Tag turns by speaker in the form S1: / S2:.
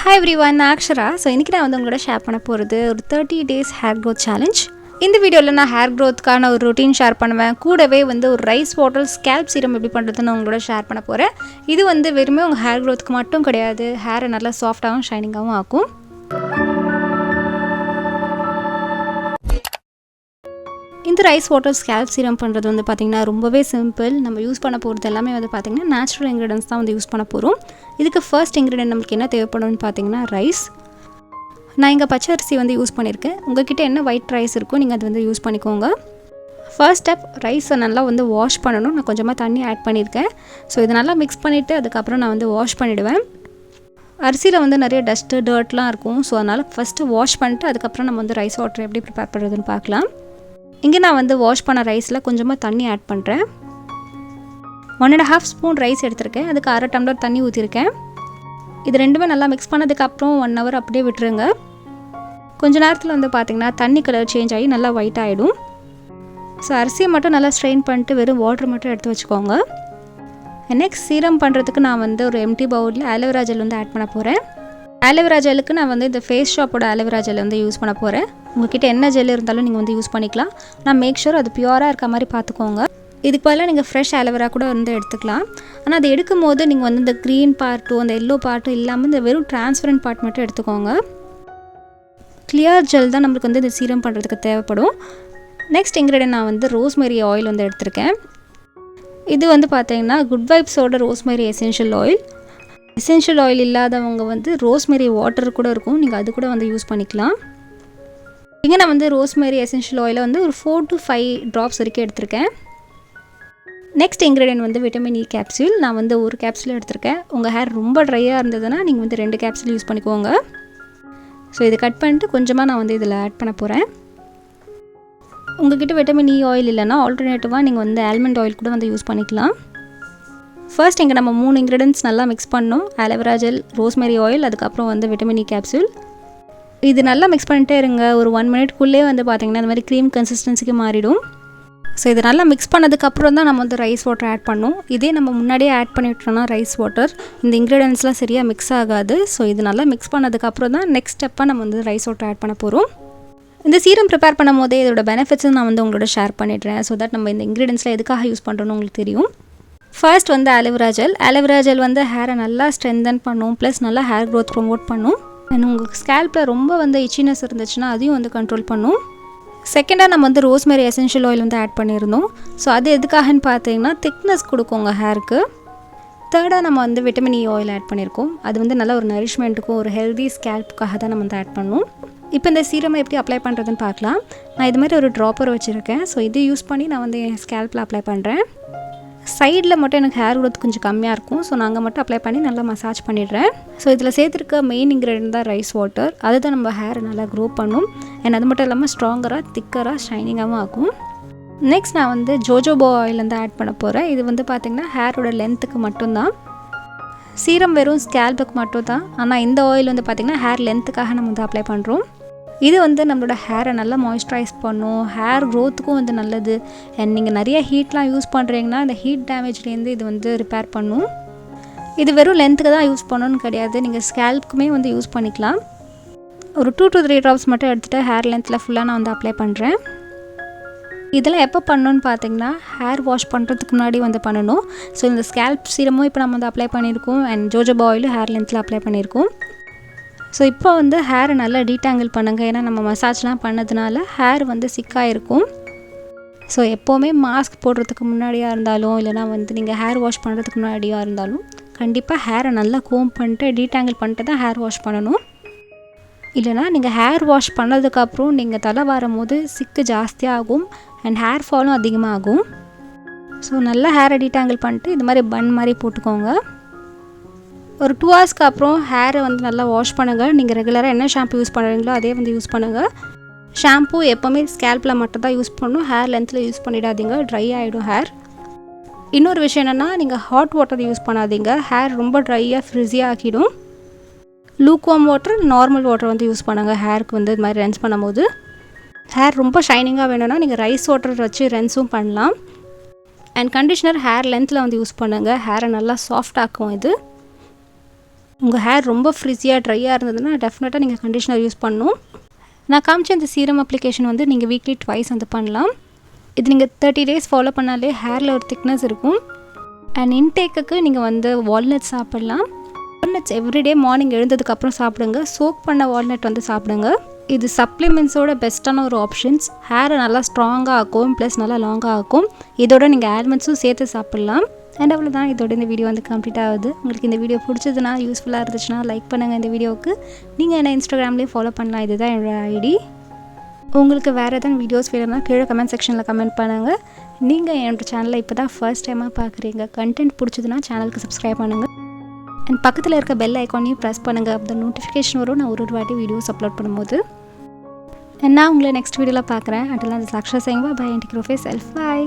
S1: Hi everyone, நான் அக்ஷரா. இன்னைக்கு நான் உங்களோட ஷேர் பண்ண போகிறது ஒரு 30 days hair growth challenge. இந்த வீடியோவில் நான் ஹேர் க்ரோத்துக்கான ஒரு ரொட்டீன் ஷேர் பண்ணுவேன். கூடவே ஒரு ரைஸ் வாட்டர் ஸ்கேல்ப் சீரம் எப்படி பண்ணுறதுன்னு உங்களோட ஷேர் பண்ண போகிறேன். இது வெறுமே உங்கள் ஹேர் க்ரோத்துக்கு மட்டும் கிடையாது, ஹேரை நல்லா சாஃப்டாகவும் ஷைனிங்காகவும் ஆக்கும். இந்த ரைஸ் வாட்டர் ஸ்கேல்ப் சீரம் பண்ணுறது பார்த்திங்கன்னா ரொம்பவே சிம்பிள். நம்ம யூஸ் பண்ண போகிறது எல்லாமே பார்த்திங்கன்னா நேச்சுரல் இன்க்ரீடியன்ஸ் தான் யூஸ் பண்ண போகிறோம். இதுக்கு ஃபர்ஸ்ட் இன்க்ரீடியன்ட் நம்மளுக்கு என்ன தேவைப்படும்னு பார்த்திங்கன்னா ரைஸ். நான் இங்கே பச்சை அரிசி யூஸ் பண்ணியிருக்கேன். உங்கள்கிட்ட என்ன ஒயிட் ரைஸ் இருக்கோ நீங்கள் அது யூஸ் பண்ணிக்கோங்க. ஃபர்ஸ்ட் ஸ்டெப், ரைஸை நல்லா வாஷ் பண்ணணும். நான் கொஞ்சமாக தண்ணி ஆட் பண்ணியிருக்கேன். இதை நல்லா மிக்ஸ் பண்ணிவிட்டு அதுக்கப்புறம் நான் வாஷ் பண்ணிவிடுவேன். அரிசியில் நிறைய டஸ்ட்டு டர்ட்லாம் இருக்கும். அதனால் ஃபஸ்ட்டு வாஷ் பண்ணிட்டு அதுக்கப்புறம் நம்ம ரைஸ் வாட்டர் எப்படி ப்ரிப்பேர் பண்ணுறதுன்னு பார்க்கலாம். இங்கே நான் வாஷ் பண்ண ரைஸில் கொஞ்சமாக தண்ணி ஆட் பண்ணுறேன். 1.5 ஸ்பூன் ரைஸ் எடுத்திருக்கேன். அதுக்கு 1/2 டம்ளர் தண்ணி ஊற்றிருக்கேன். இது ரெண்டுமே நல்லா மிக்ஸ் பண்ணதுக்கப்புறம் 1 hour அப்படியே விட்டுருங்க. கொஞ்ச நேரத்தில் பார்த்திங்கன்னா தண்ணி கலர் சேஞ்ச் ஆகி நல்லா ஒயிட் ஆகிடும். அரிசியை மட்டும் நல்லா ஸ்ட்ரெயின் பண்ணிட்டு வெறும் வாட்டர் மட்டும் எடுத்து வச்சுக்கோங்க. நெக்ஸ்ட் சீரம் பண்ணுறதுக்கு நான் ஒரு எம்டி பவுலில் ஆலோவேரா ஜெல் ஆட் பண்ண போகிறேன். ஆலோவேரா ஜெல்லுக்கு நான் இந்த ஃபேஸ் ஷாப்போட ஆலோவேரா ஜெல் யூஸ் பண்ண போகிறேன். உங்கள்கிட்ட என்ன ஜெல் இருந்தாலும் நீங்கள் யூஸ் பண்ணிக்கலாம். நான் மேக் ஷூர் அது பியூராக இருக்க மாதிரி பார்த்துக்கோங்க. இதுக்கு பதிலாக நீங்கள் ஃப்ரெஷ் ஆலோவேரா கூட எடுத்துக்கலாம். ஆனால் அது எடுக்கும் போது நீங்கள் இந்த க்ரீன் பார்ட்டும் அந்த எல்லோ பார்ட்டும் இல்லாமல் இந்த வெறும் டிரான்ஸ்பரண்ட் பார்ட் மட்டும் எடுத்துக்கோங்க. கிளியர் ஜெல் தான் நம்மளுக்கு இந்த சீரம் பண்ணுறதுக்கு தேவைப்படும். நெக்ஸ்ட் இன்க்ரீடியன்ட் நான் ரோஸ்மெரி ஆயில் எடுத்திருக்கேன். இது பார்த்தீங்கன்னா குட் வைப்ஸோட rosemary essential oil. Essential oil இல்லாதவங்க ரோஸ்மெரி வாட்டர் கூட இருக்கும், நீங்கள் அது கூட யூஸ் பண்ணிக்கலாம். இங்கே நான் ரோஸ்மெரி எசென்ஷியல் ஆயிலை ஒரு 4 to 5 ட்ராப்ஸ் வரைக்கும் எடுத்திருக்கேன். Next ingredient vitamin E capsule. நான் ஒரு கேப்சூல் எடுத்திருக்கேன். உங்கள் ஹேர் ரொம்ப ட்ரையாக இருந்ததுன்னா நீங்கள் 2 கேப்சூல் யூஸ் பண்ணிக்கோங்க. இதை கட் பண்ணிட்டு கொஞ்சமாக நான் இதில் ஆட் பண்ண போகிறேன். உங்கள்கிட்ட விட்டமின் இ ஆயில் இல்லைன்னா ஆல்டர்னேட்டிவாக நீங்கள் ஆல்மண்ட் ஆயில் கூட யூஸ் பண்ணிக்கலாம். ஃபர்ஸ்ட் இங்கே நம்ம 3 இன்க்ரீடியன்ட்ஸ் நல்லா மிக்ஸ் பண்ணோம். ஆலோவேரா ஜெல், ரோஸ்மெரி ஆயில், அதுக்கப்புறம் விட்டமின் இ கேப்சூல். இது நல்லா மிக்ஸ் பண்ணிட்டே இருங்க. ஒரு 1 minute பார்த்திங்கன்னா இந்த மாதிரி க்ரீம் கன்சிஸ்டன்சிக்கு மாறிடும். இது நல்லா மிக்ஸ் பண்ணதுக்கப்புறம் தான் நம்ம ரைஸ் வாட்டர் ஆட் பண்ணணும். இதே நம்ம முன்னாடியே ஆட் பண்ணிவிட்டோம்னா ரைஸ் வாட்டர் இந்த இன்க்ரீடியன்ட்ஸ்லாம் சரியாக மிக்ஸ் ஆகாது. இது நல்லா மிக்ஸ் பண்ணதுக்கப்புறம் தான் நெக்ஸ்ட் ஸ்டெப்பாக நம்ம ரைஸ் வாட்டர் ஆட் பண்ண போகிறோம். இந்த சீரம் ப்ரிப்பேர் பண்ணும் போதே இதோட பெனிஃபிட்ஸும் நான் உங்களோட ஷேர் பண்ணிடுறேன். தட் நம்ம இந்த இன்க்ரீடியன்ட்ஸ்லாம் எதுக்காக யூஸ் பண்ணுறோன்னு உங்களுக்கு தெரியும். First aloe vera gel. Aloe vera gel ஹேரை நல்லா ஸ்ட்ரென்தன் பண்ணும், ப்ளஸ் நல்லா ஹேர் க்ரோத் ப்ரொமோட் பண்ணும். அண்ட் உங்களுக்கு ஸ்கேல்பில் ரொம்ப இச்சினஸ் இருந்துச்சுன்னா அதையும் கண்ட்ரோல் பண்ணும். செகண்டாக நம்ம ரோஸ்மெரி எசென்ஷியல் ஆயில் ஆட் பண்ணியிருந்தோம். அது எதுக்காகன்னு பார்த்தீங்கன்னா திக்னஸ் கொடுக்கும் உங்கள் ஹேருக்கு. தேர்டாக நம்ம விட்டமின் இ ஆயில் ஆட் பண்ணியிருக்கோம். அது நல்ல ஒரு நரிஷ்மெண்ட்டுக்கும் ஒரு ஹெல்தி ஸ்கேல்ப்புக்காக தான் நம்ம ஆட் பண்ணோம். இப்போ இந்த சீரமை எப்படி அப்ளை பண்ணுறதுன்னு பார்க்கலாம். நான் இது மாதிரி ஒரு ட்ராப்பர் வச்சுருக்கேன். இது யூஸ் பண்ணி நான் என் ஸ்கேல்பில் அப்ளை பண்ணுறேன். சைடில் மட்டும் எனக்கு ஹேர் க்ரோத் கொஞ்சம் கம்மியாக இருக்கும். நான் அங்கே மட்டும் அப்ளை பண்ணி நல்லா மசாஜ் பண்ணிடுறேன். இதில் சேர்த்துருக்க மெயின் இன்க்ரீடியன்ட் தான் ரைஸ் வாட்டர். அதுதான் நம்ம ஹேரை நல்லா க்ரோ பண்ணும். அண்ட் அது மட்டும் இல்லாமல் ஸ்ட்ராங்கராக, திக்கராக, ஷைனிங்காகவும் ஆகும். நெக்ஸ்ட் நான் ஜோஜோபா ஆயில் ஆட் பண்ண போகிறேன். இது பார்த்திங்கன்னா ஹேரோட லென்த்துக்கு மட்டும்தான். சீரம் வெறும் ஸ்கேல்புக்கு மட்டும் தான். ஆனால் இந்த ஆயில் பார்த்திங்கன்னா ஹேர் லென்த்துக்காக நம்ம அப்ளை பண்ணுறோம். இது நம்மளோட ஹேரை நல்லா மாய்ஸ்சரைஸ் பண்ணும், ஹேர் க்ரோத்துக்கும் நல்லது. அண்ட் நீங்கள் நிறைய ஹீட்லாம் யூஸ் பண்ணுறீங்கன்னா இந்த ஹீட் டேமேஜ்லேருந்து இது ரிப்பேர் பண்ணும். இது வெறும் லென்த்துக்கு தான் யூஸ் பண்ணணும்னு கிடையாது, நீங்கள் ஸ்கேல்ப்புக்குமே யூஸ் பண்ணிக்கலாம். ஒரு 2 to 3 ட்ராப்ஸ் மட்டும் எடுத்துகிட்டு ஹேர் லென்த்தில் ஃபுல்லாக நான் அப்ளை பண்ணுறேன். இதெல்லாம் எப்போ பண்ணணும்னு பார்த்தீங்கன்னா ஹேர் வாஷ் பண்ணுறதுக்கு முன்னாடி பண்ணணும். இந்த ஸ்கேல்ப் சீரமும் இப்போ நம்ம அப்ளை பண்ணியிருக்கோம். அண்ட் ஜோஜோபா ஆயிலும் ஹேர் லென்த்தில் அப்ளை பண்ணியிருக்கோம். இப்போ ஹேரை நல்லா டீடாங்கிள் பண்ணுங்கள். ஏன்னா நம்ம மசாஜ்லாம் பண்ணதுனால ஹேர் சிக்காக இருக்கும். எப்போவுமே மாஸ்க் போடுறதுக்கு முன்னாடியாக இருந்தாலும் இல்லைனா நீங்கள் ஹேர் வாஷ் பண்ணுறதுக்கு முன்னாடியாக இருந்தாலும் கண்டிப்பாக ஹேரை நல்லா கோம் பண்ணிட்டு டீடாங்கிள் பண்ணிட்டு தான் ஹேர் வாஷ் பண்ணணும். இல்லைனா நீங்கள் ஹேர் வாஷ் பண்ணதுக்கப்புறம் நீங்கள் தலை வரும் போது சிக்கு ஜாஸ்தியாகும் அண்ட் ஹேர் ஃபாலும் அதிகமாகும். நல்லா ஹேரை டீடாங்கிள் பண்ணிட்டு இது மாதிரி பன் மாதிரி போட்டுக்கோங்க. ஒரு 2 hours அப்புறம் ஹேரை நல்லா வாஷ் பண்ணுங்கள். நீங்கள் ரெகுலராக என்ன ஷாம்பு யூஸ் பண்ணுறீங்களோ அதே யூஸ் பண்ணுங்கள். ஷாம்பு எப்போவுமே ஸ்கேல்பில் மட்டும் தான் யூஸ் பண்ணணும், ஹேர் லென்த்தில் யூஸ் பண்ணிடாதீங்க, ட்ரை ஆகிடும் ஹேர். இன்னொரு விஷயம் என்னென்னா நீங்கள் ஹாட் வாட்டர் யூஸ் பண்ணாதீங்க, ஹேர் ரொம்ப ட்ரையாக ஃப்ரிஸியாக ஆக்கிடும். லூக்வார்ம் வாட்டர், நார்மல் வாட்டர் யூஸ் பண்ணுங்கள் ஹேருக்கு இது மாதிரி ரென்ஸ் பண்ணும்போது. ஹேர் ரொம்ப ஷைனிங்காக வேணும்னா நீங்கள் ரைஸ் வாட்டர் வச்சு ரென்ஸும் பண்ணலாம். அண்ட் கண்டிஷ்னர் ஹேர் லென்த்தில் யூஸ் பண்ணுங்கள், ஹேரை நல்லா சாஃப்ட் ஆக்கும். இது உங்கள் ஹேர் ரொம்ப ஃப்ரிஸியாக ட்ரையாக இருந்ததுன்னா டெஃபினட்டாக நீங்கள் கண்டிஷனர் யூஸ் பண்ணணும். நான் காமிச்ச இந்த சீரம் அப்ளிகேஷன் வந்து நீங்கள் வீக்லி ட்வைஸ் வந்து பண்ணலாம். இது நீங்கள் 30 days ஃபாலோ பண்ணாலே ஹேரில் ஒரு திக்னஸ் இருக்கும். அண்ட் இன்டேக்குக்கு நீங்கள் வந்து வால்நட் சாப்பிட்லாம். வால்நட்ஸ் எவ்ரிடே மார்னிங் எழுந்ததுக்கப்புறம் சாப்பிடுங்க. சோக் பண்ண வால்நட் வந்து சாப்பிடுங்க. இது சப்ளிமெண்ட்ஸோட பெஸ்ட்டான ஒரு ஆப்ஷன்ஸ். ஹேரை நல்லா ஸ்ட்ராங்காக ஆக்கும், ப்ளஸ் நல்லா லாங்காக ஆக்கும். இதோட நீங்கள் ஆல்மண்ட்ஸும் சேர்த்து சாப்பிட்லாம். அண்ட் அவ்வளோதான், இதோட இந்த வீடியோ வந்து கம்ப்ளீட் ஆகுது. உங்களுக்கு இந்த வீடியோ பிடிச்சதுன்னா, யூஸ்ஃபுல்லாக இருந்துச்சுன்னா லைக் பண்ணுங்கள் இந்த வீடியோவுக்கு. நீங்கள் என்ன இன்ஸ்டாகிராம்லேயே ஃபாலோ பண்ணலாம். இதுதான் என்னோடய ஐடி. உங்களுக்கு வேறு எதாவது வீடியோஸ் வேணும்னா கீழே கமெண்ட் செக்ஷனில் கமெண்ட் பண்ணுங்கள். நீங்கள் என்னோடய சேனலை இப்போ தான் ஃபர்ஸ்ட் டைமாக பார்க்குறீங்க. கண்டென்ட் பிடிச்சதுன்னா சேனலுக்கு சப்ஸ்கிரைப் பண்ணுங்கள். அண்ட் பக்கத்தில் இருக்க பெல் ஐக்கானையும் ப்ரெஸ் பண்ணுங்கள். அப்போ நோட்டிஃபிகேஷன் வரும் நான் ஒரு வாட்டி வீடியோஸ் அப்லோட் பண்ணும்போது. நான் உங்களை நெக்ஸ்ட் வீடியோவில் பார்க்குறேன். அண்டெல்லாம் சாக்ஷா சேங் bye. Take care of yourself. By.